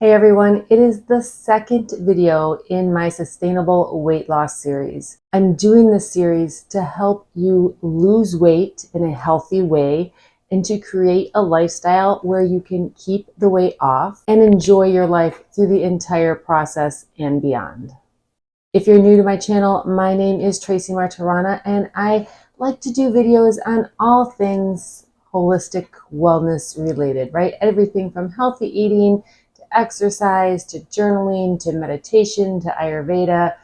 Hey everyone, it is the second video in my sustainable weight loss series. I'm doing this series to help you lose weight in a healthy way and to create a lifestyle where you can keep the weight off and enjoy your life through the entire process and beyond. If you're new to my channel, my name is Tracy Martirana and I like to do videos on all things holistic wellness related, right? Everything from healthy eating to exercise, to journaling, to meditation, to Ayurveda,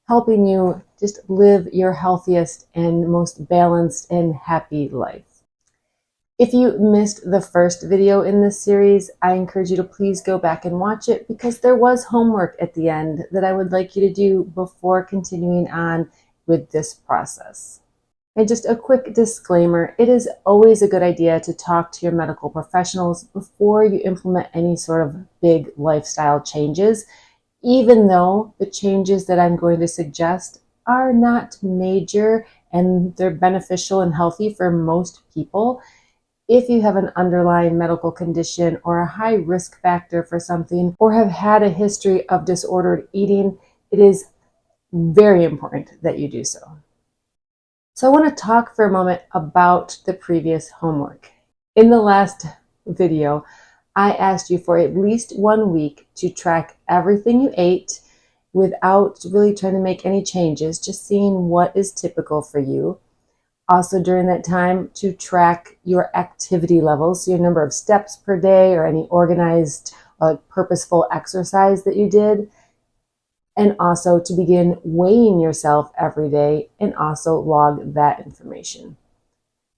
helping you just live your healthiest and most balanced and happy life. If you missed the first video in this series, I encourage you to please go back and watch it because there was homework at the end that I would like you to do before continuing on with this process. And just a quick disclaimer, it is always a good idea to talk to your medical professionals before you implement any sort of big lifestyle changes, even though the changes that I'm going to suggest are not major and they're beneficial and healthy for most people. If you have an underlying medical condition or a high risk factor for something or have had a history of disordered eating, it is very important that you do so. So I want to talk for a moment about the previous homework. In the last video, I asked you for at least 1 week to track everything you ate without really trying to make any changes, just seeing what is typical for you. Also during that time to track your activity levels, so your number of steps per day or any organized purposeful exercise that you did. And also to begin weighing yourself every day and also log that information.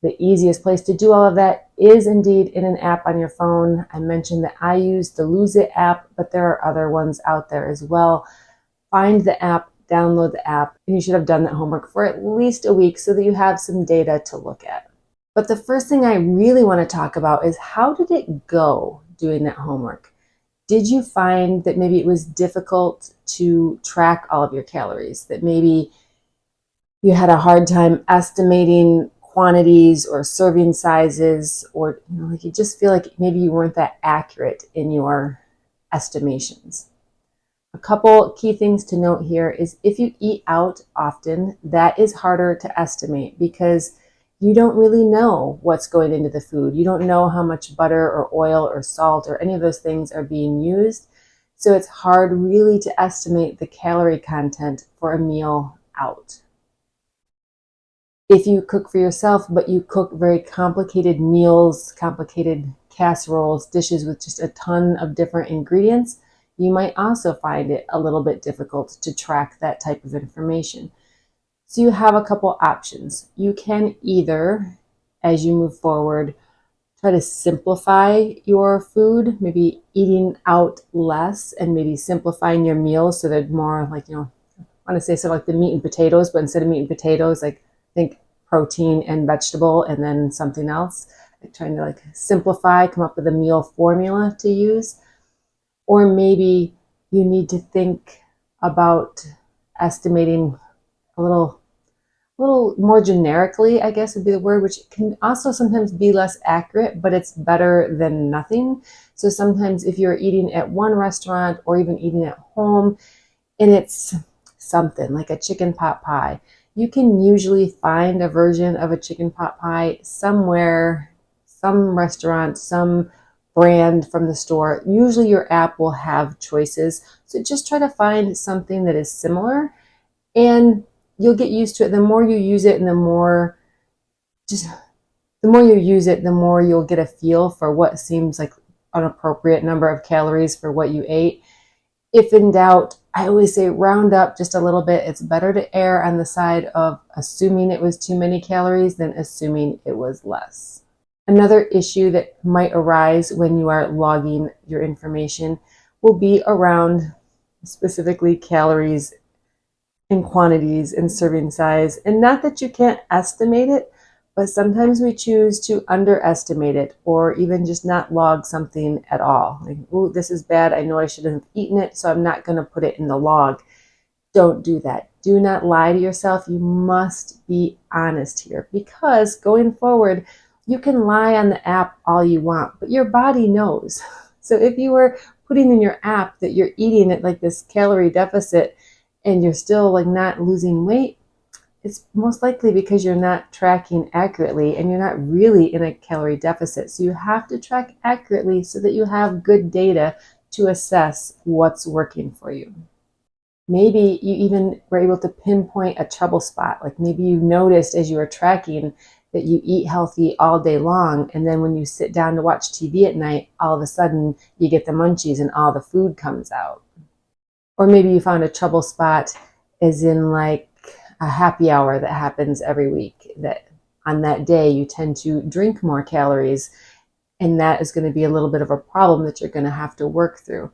The easiest place to do all of that is indeed in an app on your phone. I mentioned that I use the Lose It app, but there are other ones out there as well. Find the app, download the app, and you should have done that homework for at least a week so that you have some data to look at. But the first thing I really want to talk about is how did it go doing that homework? Did you find that maybe it was difficult to track all of your calories? That maybe you had a hard time estimating quantities or serving sizes, or like you just feel like maybe you weren't that accurate in your estimations? A couple key things to note here is if you eat out often, that is harder to estimate because you don't really know what's going into the food. You don't know how much butter or oil or salt or any of those things are being used. So it's hard really to estimate the calorie content for a meal out. If you cook for yourself, but you cook very complicated meals, complicated casseroles, dishes with just a ton of different ingredients, you might also find it a little bit difficult to track that type of information. So you have a couple options. You can either, as you move forward, try to simplify your food, maybe eating out less and maybe simplifying your meals so they're more like, I want to say sort of like the meat and potatoes, but instead of meat and potatoes, like think protein and vegetable and then something else. Like trying to simplify, come up with a meal formula to use. Or maybe you need to think about estimating a little more generically, I guess would be the word, which can also sometimes be less accurate, but it's better than nothing. So sometimes if you're eating at one restaurant or even eating at home and it's something like a chicken pot pie, you can usually find a version of a chicken pot pie somewhere, some restaurant, some brand from the store. Usually your app will have choices. So just try to find something that is similar and you'll get used to it. The more you use it and the more you use it, the more you'll get a feel for what seems like an appropriate number of calories for what you ate. If in doubt, I always say round up just a little bit. It's better to err on the side of assuming it was too many calories than assuming it was less. Another issue that might arise when you are logging your information will be around specifically calories and quantities and serving size. And not that you can't estimate it, but sometimes we choose to underestimate it or even just not log something at all. Like, ooh, this is bad. I know I shouldn't have eaten it, so I'm not going to put it in the log. Don't do that. Do not lie to yourself. You must be honest here because going forward, you can lie on the app all you want, but your body knows. So if you were putting in your app that you're eating at like this calorie deficit and you're still like not losing weight, it's most likely because you're not tracking accurately and you're not really in a calorie deficit. So you have to track accurately so that you have good data to assess what's working for you. Maybe you even were able to pinpoint a trouble spot. Like maybe you noticed as you were tracking that you eat healthy all day long, and then when you sit down to watch TV at night, all of a sudden you get the munchies and all the food comes out. Or maybe you found a trouble spot as in like a happy hour that happens every week, that on that day you tend to drink more calories, and that is going to be a little bit of a problem that you're going to have to work through.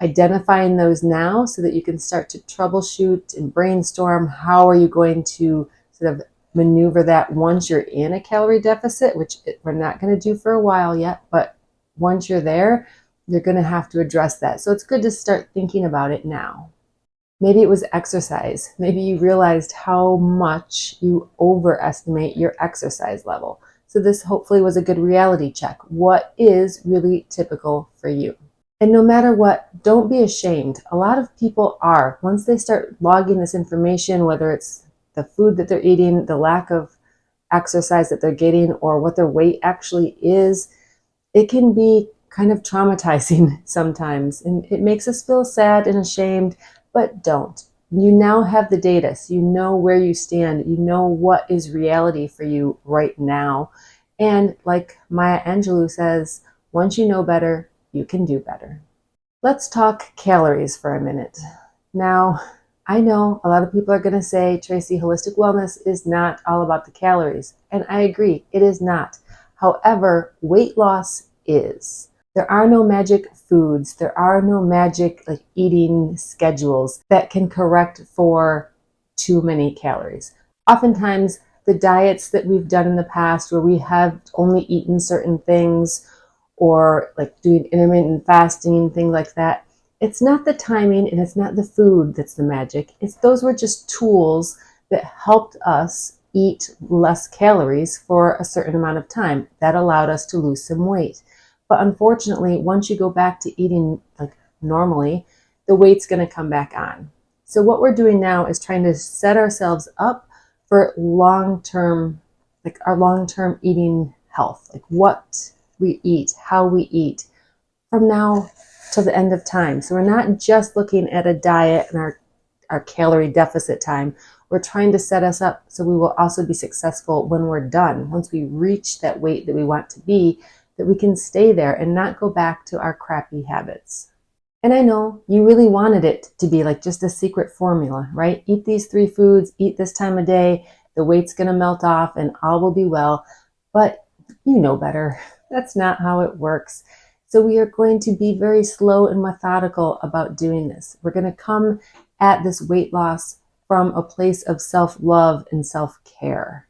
Identifying those now so that you can start to troubleshoot and brainstorm how are you going to sort of maneuver that once you're in a calorie deficit, which we're not going to do for a while yet, but once you're there, you're going to have to address that. So it's good to start thinking about it now. Maybe it was exercise. Maybe you realized how much you overestimate your exercise level. So this hopefully was a good reality check. What is really typical for you? And no matter what, don't be ashamed. A lot of people are. Once they start logging this information, whether it's the food that they're eating, the lack of exercise that they're getting, or what their weight actually is, it can be kind of traumatizing sometimes. And it makes us feel sad and ashamed, but don't. You now have the data, so you know where you stand. You know what is reality for you right now. And like Maya Angelou says, once you know better, you can do better. Let's talk calories for a minute. Now, I know a lot of people are going to say, Tracy, holistic wellness is not all about the calories. And I agree, it is not. However, weight loss is. There are no magic foods. There are no magic like eating schedules that can correct for too many calories. Oftentimes, the diets that we've done in the past where we have only eaten certain things, or like doing intermittent fasting, things like that, it's not the timing and it's not the food that's the magic. Those were just tools that helped us eat less calories for a certain amount of time. That allowed us to lose some weight. But unfortunately, once you go back to eating like normally, the weight's going to come back on. So what we're doing now is trying to set ourselves up for long-term, like our long-term eating health, like what we eat, how we eat from now to the end of time. So we're not just looking at a diet and our calorie deficit time. We're trying to set us up so we will also be successful when we're done. Once we reach that weight that we want to be, that we can stay there and not go back to our crappy habits. And I know you really wanted it to be like just a secret formula, right? Eat these 3 foods, eat this time of day, the weight's going to melt off and all will be well. But you know better. That's not how it works. So we are going to be very slow and methodical about doing this. We're going to come at this weight loss from a place of self-love and self-care.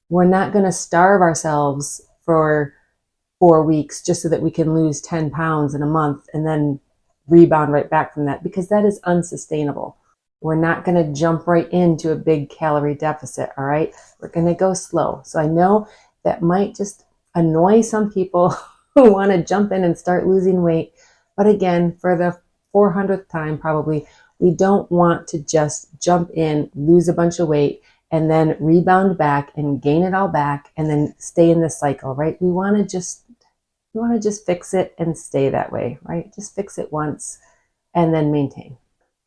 We're not going to starve ourselves for 4 weeks just so that we can lose 10 pounds in a month and then rebound right back from that, because that is unsustainable. We're not going to jump right into a big calorie deficit, all right? We're going to go slow. So I know that might just annoy some people who want to jump in and start losing weight. But again, for the 400th time probably, we don't want to just jump in, lose a bunch of weight, and then rebound back and gain it all back and then stay in this cycle, right? We want to just fix it and stay that way, right? Just fix it once and then maintain.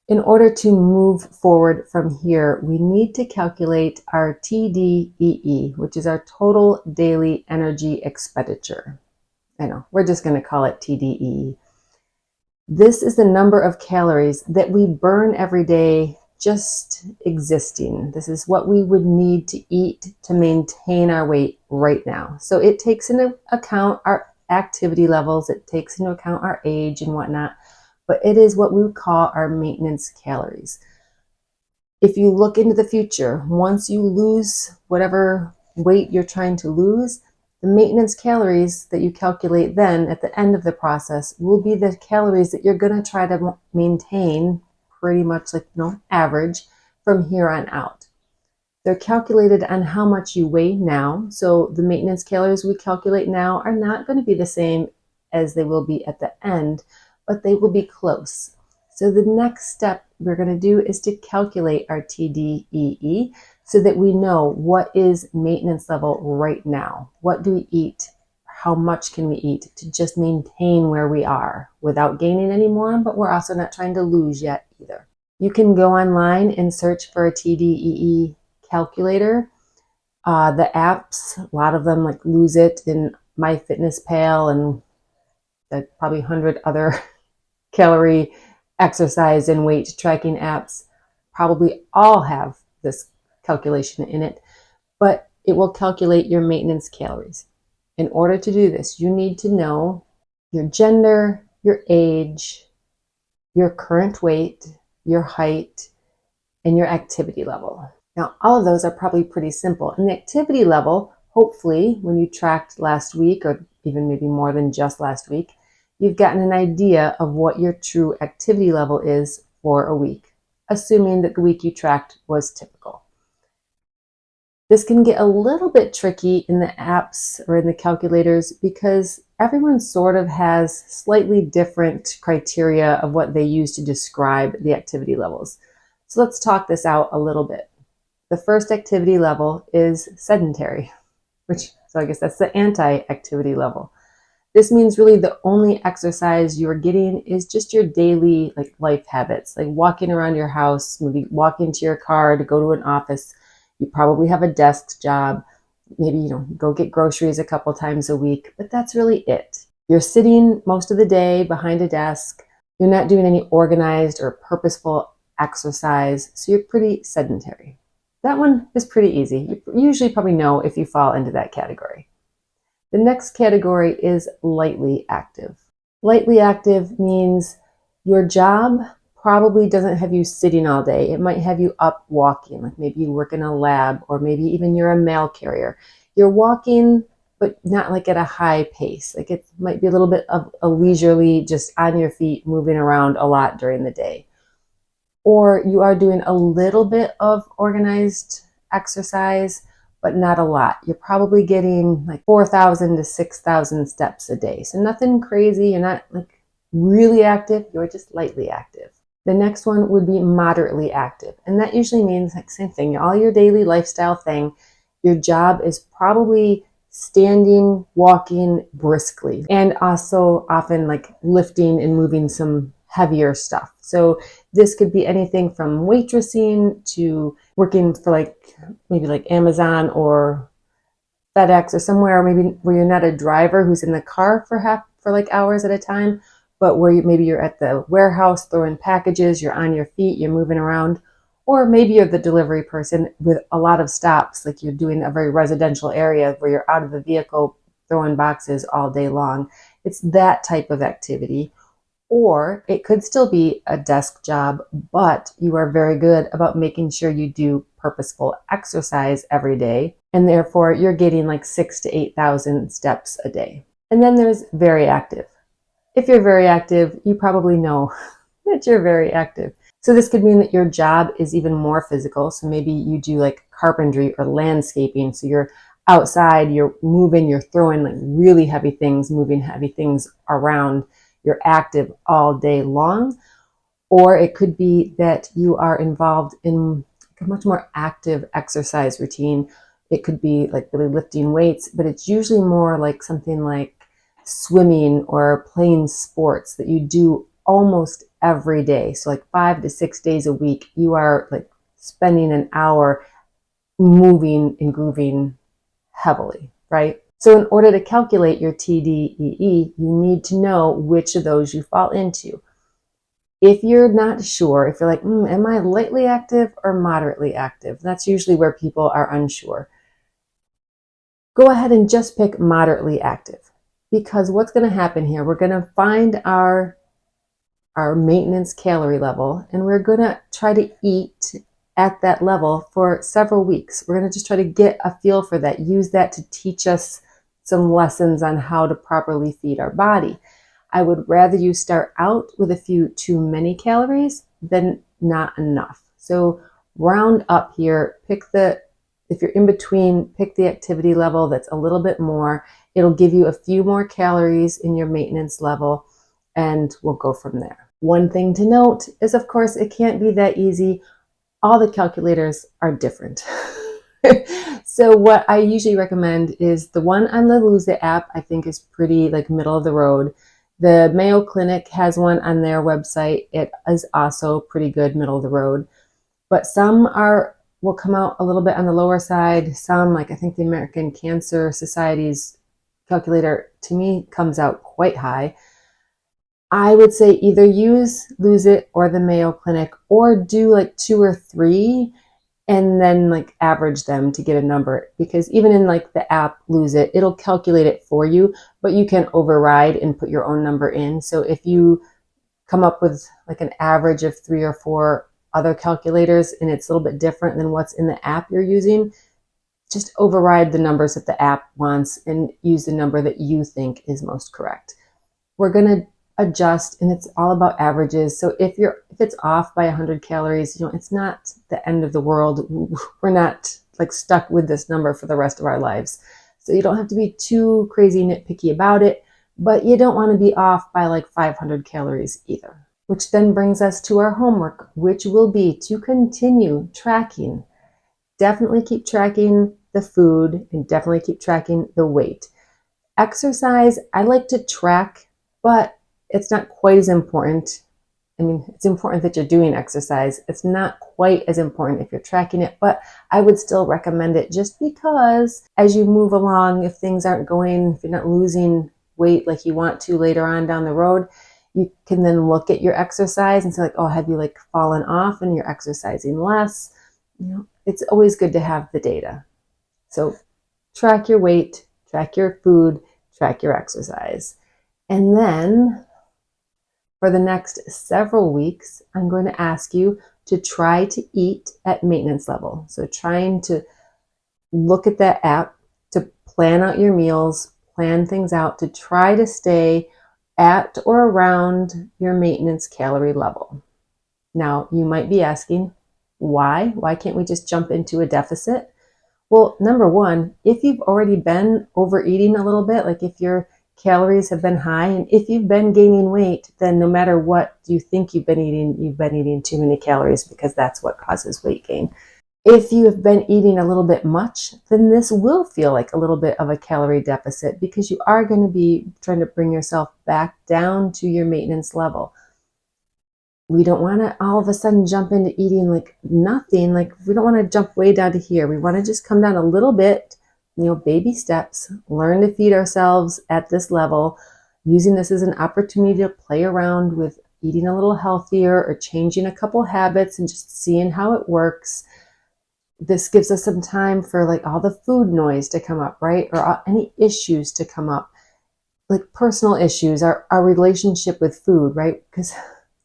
In order to move forward from here, we need to calculate our TDEE, which is our total daily energy expenditure. I know, we're just going to call it TDEE. This is the number of calories that we burn every day just existing. This is what we would need to eat to maintain our weight right now. So it takes into account our activity levels, it takes into account our age and whatnot, but it is what we would call our maintenance calories. If you look into the future, once you lose whatever weight you're trying to lose, the maintenance calories that you calculate then at the end of the process will be the calories that you're going to try to maintain pretty much like average from here on out. They're calculated on how much you weigh now. So the maintenance calories we calculate now are not going to be the same as they will be at the end, but they will be close. So the next step we're going to do is to calculate our TDEE so that we know what is maintenance level right now. What do we eat? How much can we eat to just maintain where we are without gaining any more, but we're also not trying to lose yet either. You can go online and search for a TDEE calculator. The apps, a lot of them like Lose It and MyFitnessPal and probably 100 other calorie, exercise, and weight tracking apps probably all have this calculation in it, but it will calculate your maintenance calories. In order to do this, you need to know your gender, your age, your current weight, your height, and your activity level. Now, all of those are probably pretty simple. And the activity level, hopefully, when you tracked last week, or even maybe more than just last week, you've gotten an idea of what your true activity level is for a week, assuming that the week you tracked was typical. This can get a little bit tricky in the apps or in the calculators because everyone sort of has slightly different criteria of what they use to describe the activity levels. So let's talk this out a little bit. The first activity level is sedentary, so I guess that's the anti-activity level. This means really the only exercise you're getting is just your daily life habits, like walking around your house, maybe walking to your car to go to an office. You probably have a desk job. Maybe go get groceries a couple times a week, but that's really it. You're sitting most of the day behind a desk. You're not doing any organized or purposeful exercise, so you're pretty sedentary. That one is pretty easy. You usually probably know if you fall into that category. The next category is lightly active. Lightly active means your job probably doesn't have you sitting all day. It might have you up walking, like maybe you work in a lab, or maybe even you're a mail carrier. You're walking, but not like at a high pace. Like it might be a little bit of a leisurely, just on your feet, moving around a lot during the day. Or you are doing a little bit of organized exercise, but not a lot. You're probably getting like 4,000 to 6,000 steps a day. So nothing crazy. You're not like really active. You're just lightly active. The next one would be moderately active. And that usually means like same thing, all your daily lifestyle thing. Your job is probably standing, walking briskly, and also often like lifting and moving some heavier stuff. So this could be anything from waitressing to working for maybe Amazon or FedEx or somewhere maybe where you're not a driver who's in the car for hours at a time, but where maybe you're at the warehouse throwing packages, you're on your feet, you're moving around. Or maybe you're the delivery person with a lot of stops, like you're doing a very residential area where you're out of the vehicle throwing boxes all day long. It's that type of activity. Or it could still be a desk job, but you are very good about making sure you do purposeful exercise every day. And therefore you're getting like 6,000 to 8,000 steps a day. And then there's very active. If you're very active, you probably know that you're very active. So this could mean that your job is even more physical. So maybe you do like carpentry or landscaping. So you're outside, you're moving, you're throwing like really heavy things, moving heavy things around. You're active all day long. Or it could be that you are involved in a much more active exercise routine. It could be like really lifting weights, but it's usually more like something like swimming or playing sports that you do almost every day. So like 5 to 6 days a week, you are like spending an hour moving and grooving heavily, right? So in order to calculate your TDEE, you need to know which of those you fall into. If you're not sure, if you're like, am I lightly active or moderately active? That's usually where people are unsure. Go ahead and just pick moderately active, because what's going to happen here, we're going to find our maintenance calorie level, and we're going to try to eat at that level for several weeks. We're going to just try to get a feel for that, use that to teach us some lessons on how to properly feed our body. I would rather you start out with a few too many calories than not enough. So round up here, if you're in between, pick the activity level that's a little bit more. It'll give you a few more calories in your maintenance level, and we'll go from there. One thing to note is, of course, it can't be that easy. All the calculators are different. So what I usually recommend is the one on the Lose It app. I think is pretty like middle of the road. The Mayo Clinic has one on their website. It is also pretty good, middle of the road. But some will come out a little bit on the lower side. Some, like I think the American Cancer Society's calculator, to me, comes out quite high. I would say either use Lose It or the Mayo Clinic, or do like 2 or 3 and then like average them to get a number, because even in like the app Lose It, it'll calculate it for you, but you can override and put your own number in. So if you come up with like an average of 3 or 4 other calculators and it's a little bit different than what's in the app you're using, just override the numbers that the app wants and use the number that you think is most correct. We're going to adjust, and it's all about averages. So if it's off by 100 calories, it's not the end of the world. We're not like stuck with this number for the rest of our lives. So you don't have to be too crazy nitpicky about it, but you don't want to be off by like 500 calories either. Which then brings us to our homework, which will be to continue tracking. Definitely keep tracking the food and definitely keep tracking the weight. Exercise, I like to track, but it's not quite as important. I mean, it's important that you're doing exercise. It's not quite as important if you're tracking it, but I would still recommend it, just because as you move along, if things aren't going, if you're not losing weight like you want to later on down the road, you can then look at your exercise and say like, oh, have you like fallen off and you're exercising less? It's always good to have the data. So track your weight, track your food, track your exercise. And then for the next several weeks, I'm going to ask you to try to eat at maintenance level. So trying to look at that app to plan out your meals, plan things out to try to stay at or around your maintenance calorie level. Now, you might be asking, why? Why can't we just jump into a deficit? Well, number one, if you've already been overeating a little bit, like if your calories have been high and if you've been gaining weight, then no matter what you think you've been eating too many calories, because that's what causes weight gain. If you have been eating a little bit much, then this will feel like a little bit of a calorie deficit, because you are going to be trying to bring yourself back down to your maintenance level. We don't want to all of a sudden jump into eating like nothing. Like we don't want to jump way down to here. We want to just come down a little bit, baby steps, learn to feed ourselves at this level, using this as an opportunity to play around with eating a little healthier or changing a couple habits and just seeing how it works. This gives us some time for like all the food noise to come up, right? Or any issues to come up, like personal issues, our relationship with food, right? Because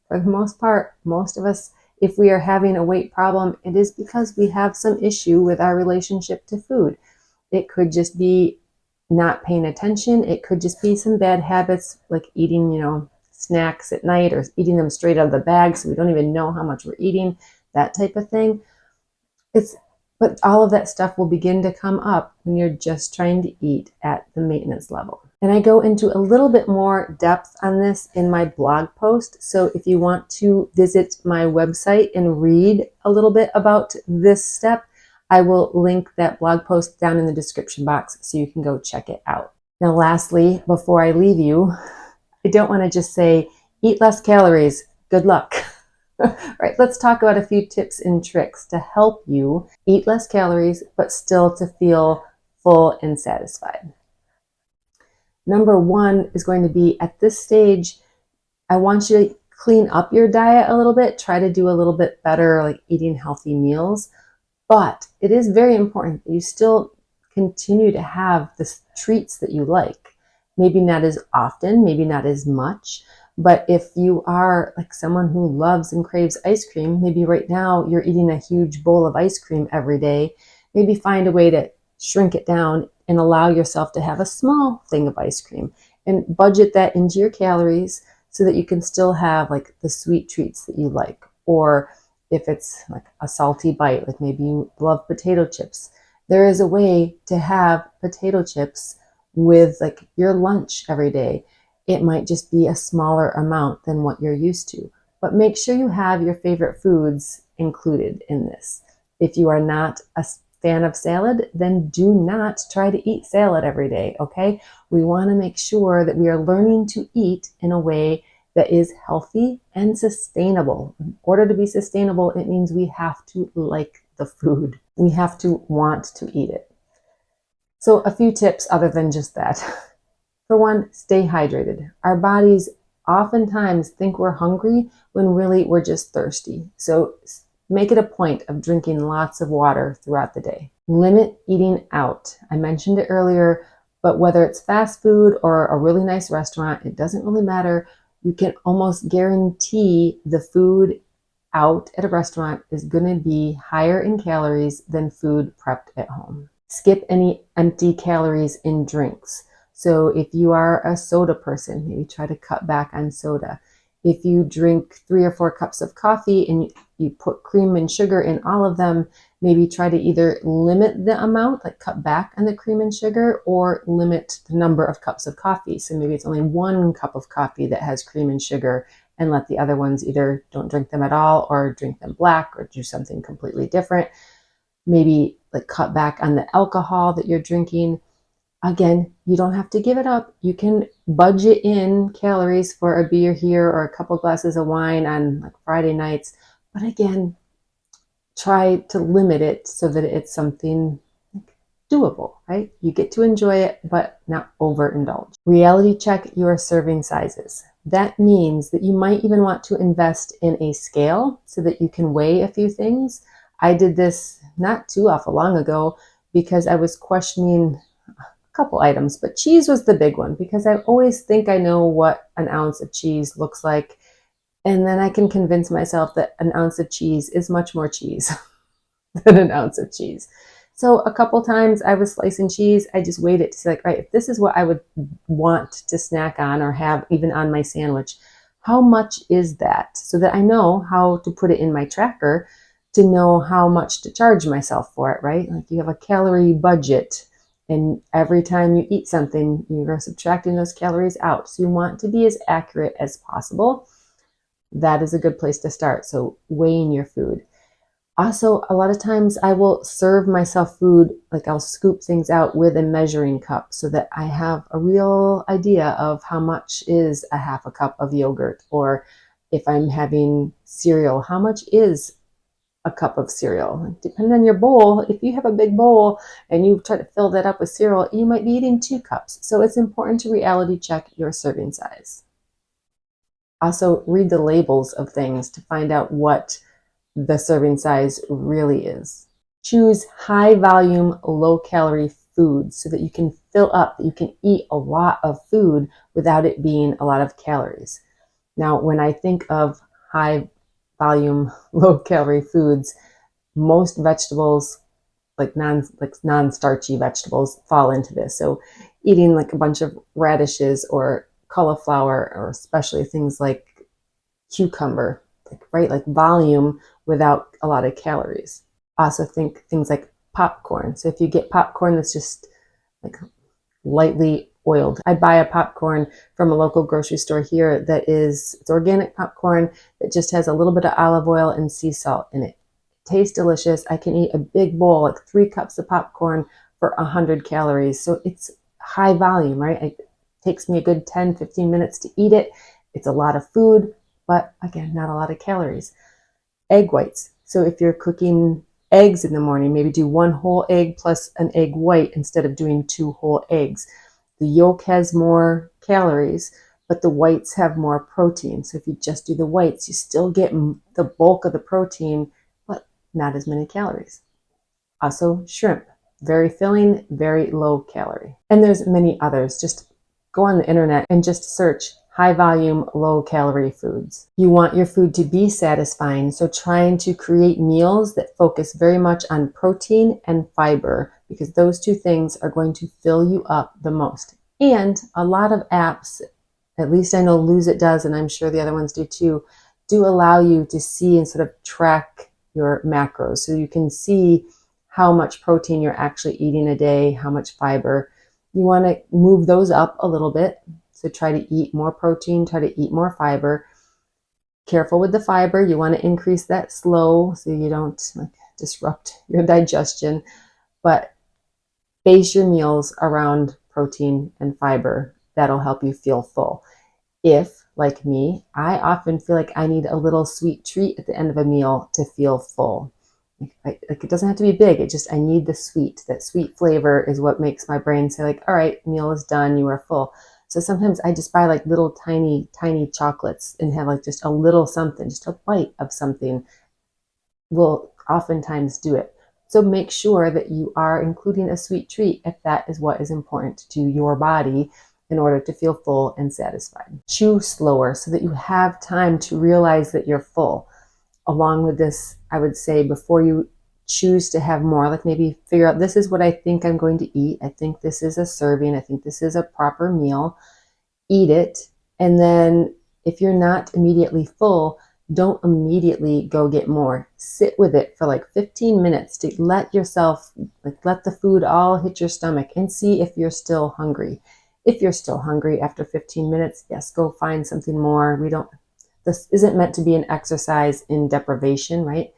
for the most part, most of us, if we are having a weight problem, it is because we have some issue with our relationship to food. It could just be not paying attention. It could just be some bad habits, like eating, snacks at night or eating them straight out of the bag so we don't even know how much we're eating, that type of thing. But all of that stuff will begin to come up when you're just trying to eat at the maintenance level. And I go into a little bit more depth on this in my blog post. So if you want to visit my website and read a little bit about this step, I will link that blog post down in the description box so you can go check it out. Now, lastly, before I leave you, I don't want to just say, eat less calories, good luck. Right, let's talk about a few tips and tricks to help you eat less calories, but still to feel full and satisfied. Number one is going to be, at this stage, I want you to clean up your diet a little bit, try to do a little bit better, like eating healthy meals. But it is very important that you still continue to have the treats that you like. Maybe not as often, maybe not as much. But if you are like someone who loves and craves ice cream, maybe right now you're eating a huge bowl of ice cream every day. Maybe find a way to shrink it down and allow yourself to have a small thing of ice cream and budget that into your calories so that you can still have like the sweet treats that you like. Or if it's like a salty bite, like maybe you love potato chips, there is a way to have potato chips with like your lunch every day. It might just be a smaller amount than what you're used to. But make sure you have your favorite foods included in this. If you are not a fan of salad, then do not try to eat salad every day, okay? We want to make sure that we are learning to eat in a way that is healthy and sustainable. In order to be sustainable, it means we have to like the food. We have to want to eat it. So a few tips other than just that. For one, stay hydrated. Our bodies oftentimes think we're hungry when really we're just thirsty. So make it a point of drinking lots of water throughout the day. Limit eating out. I mentioned it earlier, but whether it's fast food or a really nice restaurant, it doesn't really matter. You can almost guarantee the food out at a restaurant is going to be higher in calories than food prepped at home. Skip any empty calories in drinks. So if you are a soda person, maybe try to cut back on soda. If you drink 3 or 4 cups of coffee and you put cream and sugar in all of them, maybe try to either limit the amount, like cut back on the cream and sugar, or limit the number of cups of coffee. So maybe it's only 1 cup of coffee that has cream and sugar, and let the other ones either don't drink them at all or drink them black or do something completely different. Maybe like cut back on the alcohol that you're drinking. Again, you don't have to give it up. You can budget in calories for a beer here or a couple glasses of wine on like Friday nights. But again, try to limit it so that it's something doable, right? You get to enjoy it, but not overindulge. Reality check your serving sizes. That means that you might even want to invest in a scale so that you can weigh a few things. I did this not too awful long ago because I was questioning a couple items, but cheese was the big one because I always think I know what an ounce of cheese looks like. And then I can convince myself that an ounce of cheese is much more cheese than an ounce of cheese. So a couple times I was slicing cheese, I just weighed it to see like, right, if this is what I would want to snack on or have even on my sandwich, how much is that? So that I know how to put it in my tracker to know how much to charge myself for it, right? Like you have a calorie budget and every time you eat something, you're subtracting those calories out. So you want to be as accurate as possible. That is a good place to start. So weighing your food. Also, a lot of times I will serve myself food, like I'll scoop things out with a measuring cup so that I have a real idea of how much is a half a cup of yogurt. Or if I'm having cereal, how much is a cup of cereal? Depending on your bowl, if you have a big bowl and you try to fill that up with cereal, you might be eating 2 cups. So it's important to reality check your serving size. Also, read the labels of things to find out what the serving size really is. Choose high volume, low calorie foods so that you can fill up, that you can eat a lot of food without it being a lot of calories. Now, when I think of high volume, low calorie foods, most vegetables, like non-starchy vegetables fall into this. So eating like a bunch of radishes or cauliflower, or especially things like cucumber, right? Like volume without a lot of calories. Also think things like popcorn. So if you get popcorn that's just like lightly oiled. I buy a popcorn from a local grocery store here it's organic popcorn that just has a little bit of olive oil and sea salt in it. It tastes delicious. I can eat a big bowl, like 3 cups of popcorn for 100 calories. So it's high volume, right? It takes me a good 10, 15 minutes to eat it. It's a lot of food, but again, not a lot of calories. Egg whites. So if you're cooking eggs in the morning, maybe do 1 whole egg plus an egg white instead of doing 2 whole eggs. The yolk has more calories, but the whites have more protein. So if you just do the whites, you still get the bulk of the protein, but not as many calories. Also, shrimp. Very filling, very low calorie. And there's many others. Just go on the internet and just search high volume, low calorie foods. You want your food to be satisfying, so trying to create meals that focus very much on protein and fiber, because those 2 things are going to fill you up the most. And a lot of apps, at least I know Lose It does, and I'm sure the other ones do too, do allow you to see and sort of track your macros. So you can see how much protein you're actually eating a day, how much fiber. You want to move those up a little bit. So try to eat more protein, try to eat more fiber. Careful with the fiber. You want to increase that slow so you don't disrupt your digestion. But base your meals around protein and fiber. That'll help you feel full. If, like me, I often feel like I need a little sweet treat at the end of a meal to feel full. Like it doesn't have to be big. I need the sweet. That sweet flavor is what makes my brain say like, all right, meal is done. You are full. So sometimes I just buy like little tiny chocolates and have like just a little something, just a bite of something will oftentimes do it. So make sure that you are including a sweet treat if that is what is important to your body in order to feel full and satisfied. Chew slower so that you have time to realize that you're full. Along with this, I would say before you choose to have more, like maybe figure out this is what I think I'm going to eat. I think this is a serving. I think this is a proper meal. Eat it. And then if you're not immediately full, don't immediately go get more. Sit with it for like 15 minutes to let yourself, let the food all hit your stomach and see if you're still hungry. If you're still hungry after 15 minutes, yes, go find something more. This isn't meant to be an exercise in deprivation, right?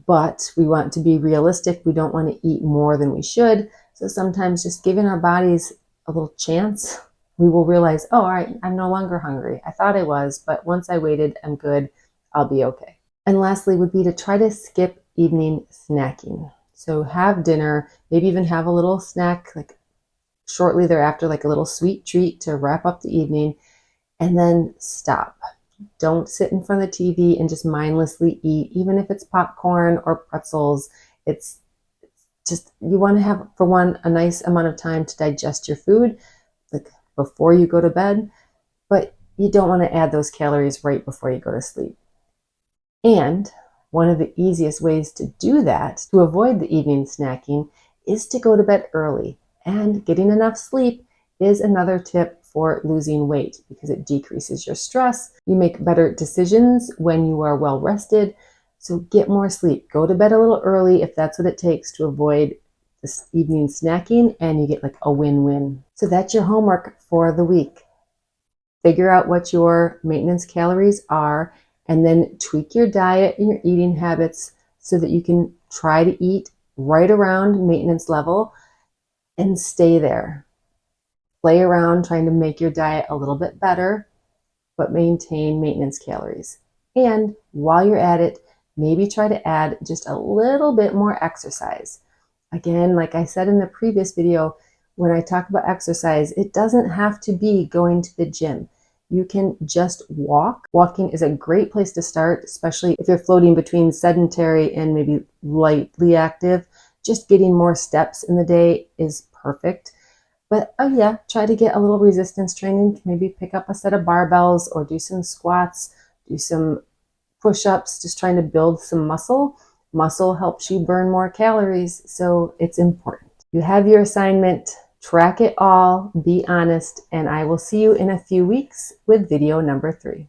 But we want to be realistic. We don't want to eat more than we should. So sometimes just giving our bodies a little chance, we will realize, oh, all right, I'm no longer hungry. I thought I was, but once I waited, I'm good. I'll be okay. And lastly would be to try to skip evening snacking. So have dinner, maybe even have a little snack like shortly thereafter, like a little sweet treat to wrap up the evening, and then stop. Don't sit in front of the TV and just mindlessly eat, even if it's popcorn or pretzels. It's just, you want to have, for one, a nice amount of time to digest your food, like before you go to bed, but you don't want to add those calories right before you go to sleep. And one of the easiest ways to do that, to avoid the evening snacking, is to go to bed early. And getting enough sleep is another tip for losing weight because it decreases your stress. You make better decisions when you are well rested. So get more sleep. Go to bed a little early if that's what it takes to avoid this evening snacking, and you get like a win-win. So that's your homework for the week. Figure out what your maintenance calories are and then tweak your diet and your eating habits so that you can try to eat right around maintenance level and stay there. Play around trying to make your diet a little bit better, but maintain maintenance calories. And while you're at it, maybe try to add just a little bit more exercise. Again, like I said in the previous video, when I talk about exercise, it doesn't have to be going to the gym. You can just walk. Walking is a great place to start, especially if you're floating between sedentary and maybe lightly active. Just getting more steps in the day is perfect. But oh yeah, try to get a little resistance training. Maybe pick up a set of barbells or do some squats, do some push-ups, just trying to build some muscle. Muscle helps you burn more calories, so it's important. You have your assignment. Track it all, be honest, and I will see you in a few weeks with video number 3.